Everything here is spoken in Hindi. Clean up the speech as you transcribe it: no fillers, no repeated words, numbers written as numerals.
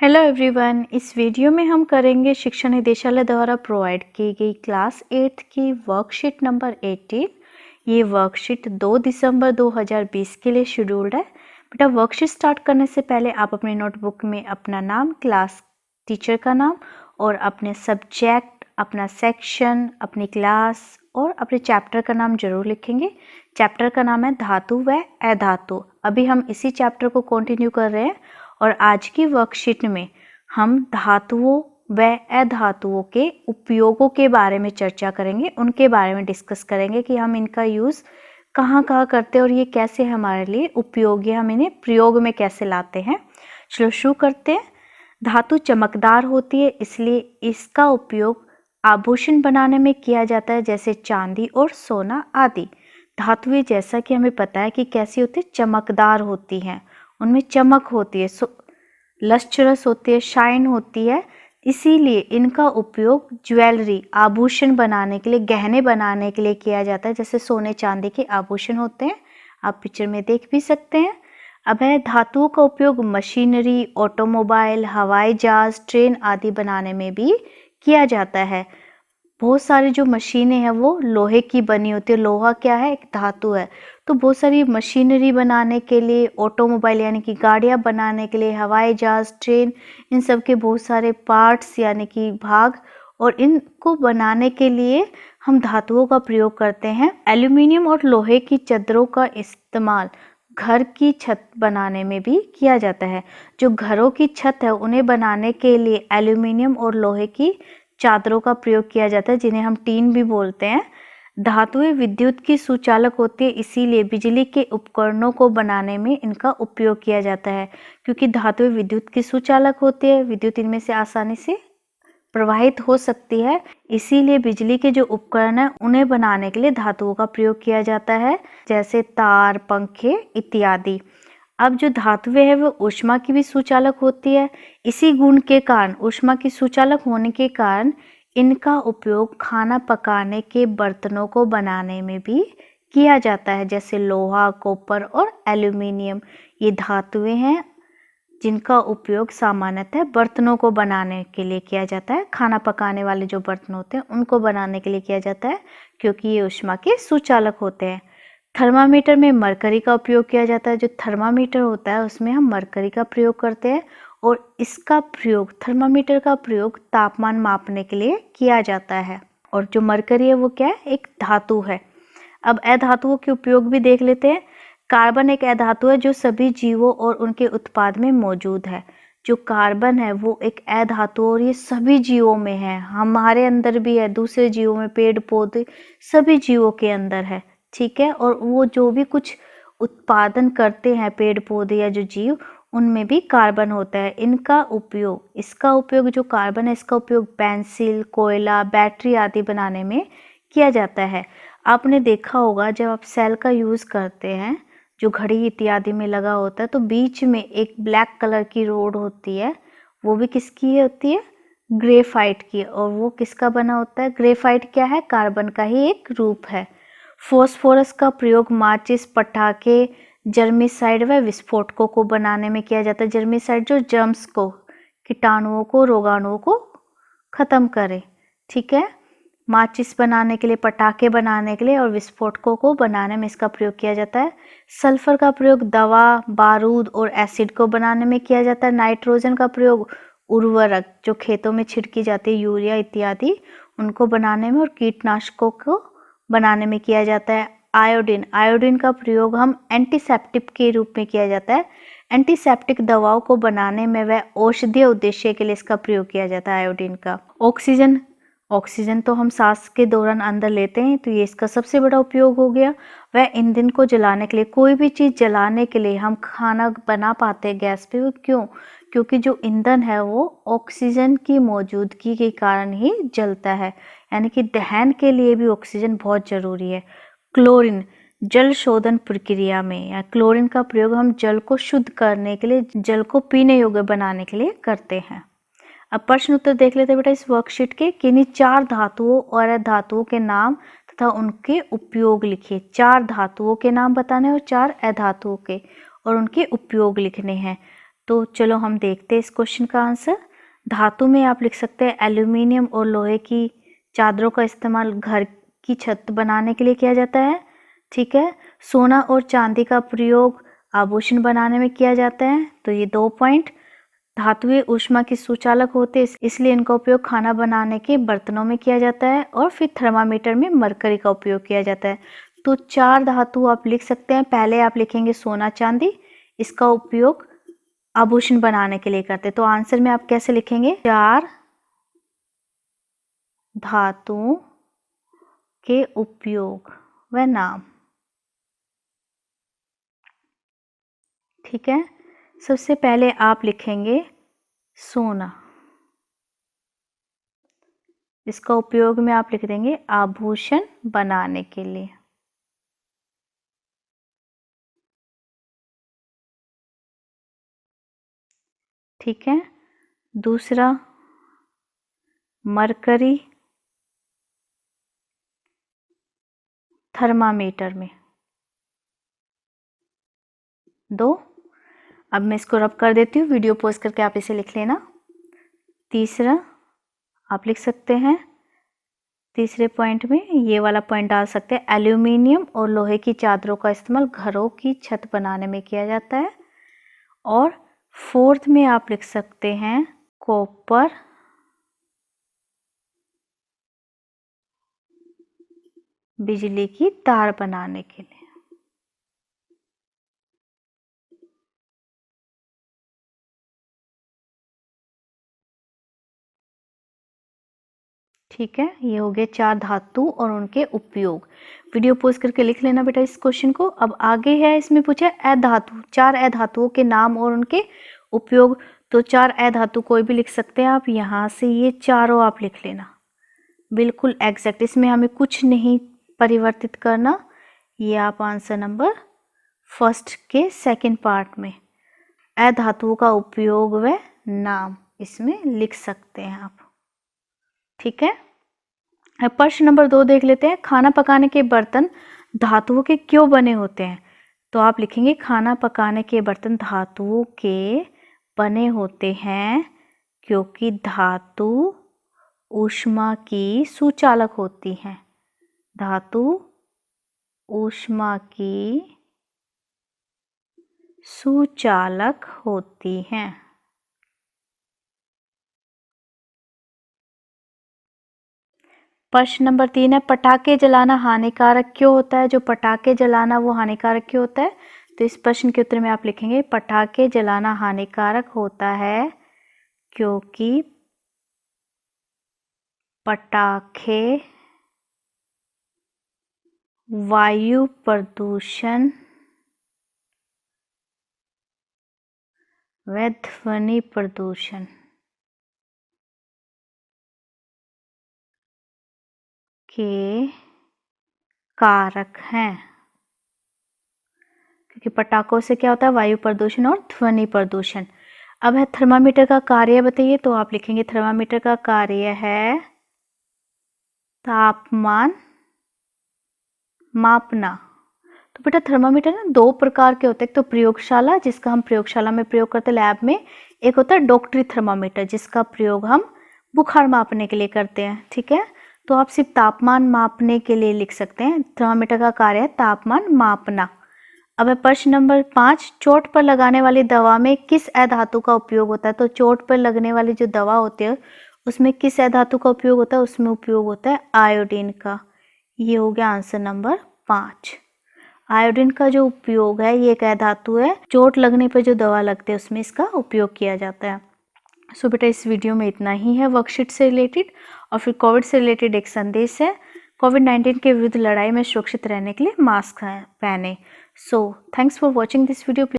हेलो एवरीवन, इस वीडियो में हम करेंगे शिक्षा निदेशालय द्वारा प्रोवाइड की गई क्लास 8 की वर्कशीट नंबर 18। ये वर्कशीट 2 दिसंबर 2020 के लिए शेड्यूल्ड है। बेटा, वर्कशीट स्टार्ट करने से पहले आप अपनी नोटबुक में अपना नाम, क्लास टीचर का नाम और अपने सब्जेक्ट, अपना सेक्शन, अपनी क्लास और अपने चैप्टर का नाम जरूर लिखेंगे। चैप्टर का नाम है धातु व अधातु। अभी हम इसी चैप्टर को कंटिन्यू कर रहे हैं और आज की वर्कशीट में हम धातुओं व अधातुओं के उपयोगों के बारे में चर्चा करेंगे, उनके बारे में डिस्कस करेंगे कि हम इनका यूज़ कहाँ कहाँ करते हैं और ये कैसे हमारे लिए उपयोगी है, हम इन्हें प्रयोग में कैसे लाते हैं। चलो शुरू करते हैं। धातु चमकदार होती है, इसलिए इसका उपयोग आभूषण बनाने में किया जाता है, जैसे चांदी और सोना आदि। धातुएं जैसा कि हमें पता है कि कैसी होती है, चमकदार होती हैं, उनमें चमक होती है, लस्ट्रस होती है, शाइन होती है। इसीलिए इनका उपयोग ज्वेलरी, आभूषण बनाने के लिए, गहने बनाने के लिए किया जाता है, जैसे सोने चांदी के आभूषण होते हैं। आप पिक्चर में देख भी सकते हैं। अब है धातुओं का उपयोग मशीनरी, ऑटोमोबाइल, हवाई जहाज, ट्रेन आदि बनाने में भी किया जाता है। बहुत सारी जो मशीनें हैं वो लोहे की बनी होती है। लोहा क्या है, एक धातु है। तो बहुत सारी मशीनरी बनाने के लिए, ऑटोमोबाइल यानी कि गाड़ियां बनाने के लिए, हवाई जहाज, ट्रेन, इन सब के बहुत सारे पार्ट्स यानी कि भाग, और इनको बनाने के लिए हम धातुओं का प्रयोग करते हैं। एल्यूमिनियम और लोहे की चादरों का इस्तेमाल घर की छत बनाने में भी किया जाता है। जो घरों की छत है उन्हें बनाने के लिए एल्यूमिनियम और लोहे की चादरों का प्रयोग किया जाता है, जिन्हें हम टीन भी बोलते हैं। धातुएं विद्युत की सुचालक होती है, इसीलिए बिजली के उपकरणों को बनाने में इनका उपयोग किया जाता है। क्योंकि धातुएं विद्युत की सुचालक होती है, विद्युत इनमें से आसानी से प्रवाहित हो सकती है, इसीलिए बिजली के जो उपकरण हैं उन्हें बनाने के लिए धातुओं का प्रयोग किया जाता है, जैसे तार, पंखे इत्यादि। अब जो धातुएं है वो ऊष्मा की भी सुचालक होती है। इसी गुण के कारण, ऊष्मा की सुचालक होने के कारण, इनका उपयोग खाना पकाने के बर्तनों को बनाने में भी किया जाता है, जैसे लोहा, कॉपर और एल्यूमिनियम। ये धातुएं हैं जिनका उपयोग सामान्यतः बर्तनों को बनाने के लिए किया जाता है। खाना पकाने वाले जो बर्तन होते हैं उनको बनाने के लिए किया जाता है, क्योंकि ये ऊष्मा के सुचालक होते हैं। थर्मामीटर में मरकरी का उपयोग किया जाता है। जो थर्मामीटर होता है उसमें हम मरकरी का प्रयोग करते हैं और इसका प्रयोग, थर्मामीटर का प्रयोग तापमान मापने के लिए किया जाता है। और जो मरकरी है वो क्या है, एक धातु है। अब अधातुओं के उपयोग भी देख लेते हैं। कार्बन एक अधातु है जो सभी जीवों और उनके उत्पाद में मौजूद है। जो कार्बन है वो एक अधातु और ये सभी जीवों में है, हमारे अंदर भी है, दूसरे जीवों में, पेड़ पौधे, सभी जीवों के अंदर है। ठीक है, और वो जो भी कुछ उत्पादन करते हैं पेड़ पौधे या जो जीव, उनमें भी कार्बन होता है। इनका उपयोग, इसका उपयोग, जो कार्बन है इसका उपयोग पेंसिल, कोयला, बैटरी आदि बनाने में किया जाता है। आपने देखा होगा जब आप सेल का यूज़ करते हैं, जो घड़ी इत्यादि में लगा होता है, तो बीच में एक ब्लैक कलर की रोड होती है, वो भी किसकी होती है, ग्रेफाइट की। और वो किसका बना होता है, ग्रेफाइट क्या है, कार्बन का ही एक रूप है। फॉस्फोरस का प्रयोग माचिस, पटाखे, जर्मिसाइड व विस्फोटकों को बनाने में किया जाता है। जर्मिसाइड जो जर्म्स को, कीटाणुओं को, रोगाणुओं को खत्म करे। ठीक है, माचिस बनाने के लिए, पटाखे बनाने के लिए और विस्फोटकों को बनाने में इसका प्रयोग किया जाता है। सल्फर का प्रयोग दवा, बारूद और एसिड को बनाने में किया जाता है। नाइट्रोजन का प्रयोग उर्वरक जो खेतों में छिड़की जाती है, यूरिया इत्यादि, उनको बनाने में और कीटनाशकों को बनाने में किया जाता है। आयोडीन, आयोडीन का प्रयोग हम एंटीसेप्टिक के रूप में किया जाता है। एंटीसेप्टिक दवाओं को बनाने में व औषधीय उद्देश्य के लिए इसका प्रयोग किया जाता है आयोडीन का। ऑक्सीजन, ऑक्सीजन तो हम सांस के दौरान अंदर लेते हैं, तो ये इसका सबसे बड़ा उपयोग हो गया। वह ईंधन को जलाने के लिए, कोई भी चीज़ जलाने के लिए, हम खाना बना पाते हैं गैस पे, वो क्यों, क्योंकि जो ईंधन है वो ऑक्सीजन की मौजूदगी के कारण ही जलता है, यानी कि दहन के लिए भी ऑक्सीजन बहुत ज़रूरी है। क्लोरीन, जल शोधन प्रक्रिया में या क्लोरीन का प्रयोग हम जल को शुद्ध करने के लिए, जल को पीने योग्य बनाने के लिए करते हैं। अब प्रश्न उत्तर देख लेते हैं बेटा इस वर्कशीट के। किन्हीं 4 धातुओं और अधातुओं के नाम तथा उनके उपयोग लिखिए। 4 धातुओं के नाम बताने और 4 अधातुओं के और उनके उपयोग लिखने हैं। तो चलो हम देखते हैं इस क्वेश्चन का आंसर। धातु में आप लिख सकते हैं एल्यूमिनियम और लोहे की चादरों का इस्तेमाल घर की छत बनाने के लिए किया जाता है। ठीक है। सोना और चांदी का प्रयोग आभूषण बनाने में किया जाता है, तो ये 2 पॉइंट। धातुएं ऊष्मा की सुचालक होते हैं, इसलिए इनका उपयोग खाना बनाने के बर्तनों में किया जाता है। और फिर थर्मामीटर में मरकरी का उपयोग किया जाता है। तो 4 धातु आप लिख सकते हैं। पहले आप लिखेंगे सोना चांदी, इसका उपयोग आभूषण बनाने के लिए करते हैं। तो आंसर में आप कैसे लिखेंगे, 4 धातुओं के उपयोग व नाम। ठीक है। सबसे पहले आप लिखेंगे सोना, इसका उपयोग में आप लिख देंगे आभूषण बनाने के लिए। ठीक है। दूसरा मरकरी थर्मामीटर में। 2। अब मैं इसको रब कर देती हूँ, वीडियो पॉज करके आप इसे लिख लेना। तीसरा आप लिख सकते हैं, तीसरे पॉइंट में ये वाला पॉइंट डाल सकते हैं, एल्यूमिनियम और लोहे की चादरों का इस्तेमाल घरों की छत बनाने में किया जाता है। और फोर्थ में आप लिख सकते हैं कॉपर बिजली की तार बनाने के लिए। ठीक है। ये हो गए 4 धातु और उनके उपयोग। वीडियो पॉज करके लिख लेना बेटा इस क्वेश्चन को। अब आगे है, इसमें पूछा अधातु, 4 अधातुओं के नाम और उनके उपयोग। तो 4 अधातु कोई भी लिख सकते हैं आप, यहाँ से ये चारों आप लिख लेना बिल्कुल एग्जैक्ट, इसमें हमें कुछ नहीं परिवर्तित करना। ये आप आंसर नंबर फर्स्ट के सेकंड पार्ट में अधातुओं का उपयोग व नाम इसमें लिख सकते हैं आप। ठीक है। प्रश्न नंबर 2 देख लेते हैं। खाना पकाने के बर्तन धातुओं के क्यों बने होते हैं? तो आप लिखेंगे खाना पकाने के बर्तन धातुओं के बने होते हैं क्योंकि धातु ऊष्मा की सुचालक होती हैं। धातु ऊष्मा की सुचालक होती हैं। प्रश्न नंबर 3 है, पटाखे जलाना हानिकारक क्यों होता है? जो पटाखे जलाना वो हानिकारक क्यों होता है? तो इस प्रश्न के उत्तर में आप लिखेंगे पटाखे जलाना हानिकारक होता है क्योंकि पटाखे वायु प्रदूषण व ध्वनि प्रदूषण के कारक हैं। क्योंकि पटाखों से क्या होता है, वायु प्रदूषण और ध्वनि प्रदूषण। अब है थर्मामीटर का कार्य बताइए। तो आप लिखेंगे थर्मामीटर का कार्य है तापमान मापना। तो बेटा थर्मामीटर ना 2 प्रकार के होते हैं, एक तो प्रयोगशाला जिसका हम प्रयोगशाला में प्रयोग करते हैं लैब में, एक होता है डॉक्टरी थर्मामीटर जिसका प्रयोग हम बुखार मापने के लिए करते हैं। ठीक है। तो आप सिर्फ तापमान मापने के लिए लिख सकते हैं, थर्मामीटर का कार्य है तापमान मापना। अब है प्रश्न नंबर 5, चोट पर लगाने वाली दवा में किस अधातु का उपयोग होता है? तो चोट पर लगने वाली जो दवा होती है उसमें किस अधातु का उपयोग होता है? उसमें उपयोग होता है आयोडीन का। ये हो गया आंसर नंबर 5। आयोडीन का जो उपयोग है ये एक अधातु है, चोट लगने पर जो दवा लगती है उसमें इसका उपयोग किया जाता है। सो बेटा इस वीडियो में इतना ही है वर्कशीट से रिलेटेड। और फिर कोविड से रिलेटेड एक संदेश है, कोविड-19 के विरुद्ध लड़ाई में सुरक्षित रहने के लिए मास्क पहने। So thanks for watching this video.